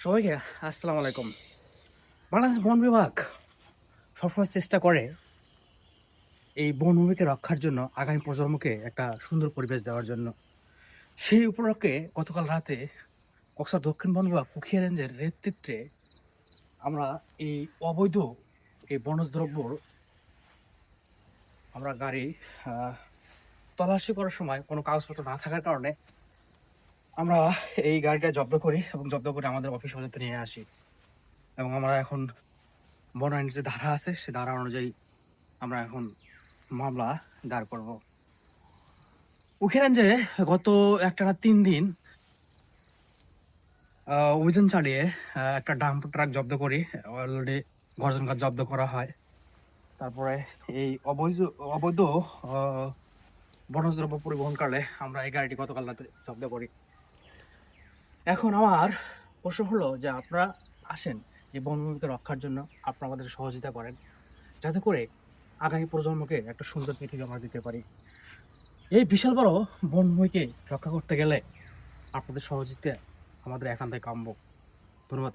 সবাইকে আসসালামু আলাইকুম। বাংলাদেশ বন বিভাগ সবসময় চেষ্টা করে এই বনভূমিকে রক্ষার জন্য, আগামী প্রজন্মকে একটা সুন্দর পরিবেশ দেওয়ার জন্য। সেই উপলক্ষে গতকাল রাতে কক্সবাজার দক্ষিণ বন বিভাগ উখিয়া রেঞ্জের নেতৃত্বে আমরা এই অবৈধ এই বনজ দ্রব্য আমরা গাড়ি আহ, তল্লাশি করার সময় কোনো কাগজপত্র না থাকার কারণে আমরা এই গাড়িটা জব্দ করি এবং জব্দ করে আমাদের অফিস পর্যন্ত নিয়ে আসি। এবং আমরা এখন বন আইনের যে ধারা আছে সে ধারা অনুযায়ী আমরা এখন মামলা দাঁড় করব। উখিয়ারঞ্জে গত একটানা 3 দিন অভিযান চালিয়ে একটা ডাম্প ট্রাক জব্দ করি। অলরেডি গর্জন গাছ জব্দ করা হয়। তারপরে এই অবৈধ অবৈধ আহ, বনজ দ্রব্য পরিবহনকালে আমরা এই গাড়িটি গতকাল রাতে জব্দ করি। এখন আমার প্রশ্ন হলো যে আপনারা আসেন এই বনভূমিকে রক্ষার জন্য, আপনারা আমাদের সহযোগিতা করেন যাতে করে আগামী প্রজন্মকে একটা সুন্দর পৃথিবী আমরা দিতে পারি। এই বিশাল বড় বনভূমিকে রক্ষা করতে গেলে আপনাদের সহযোগিতা আমাদের একান্তই কাম্য। ধন্যবাদ।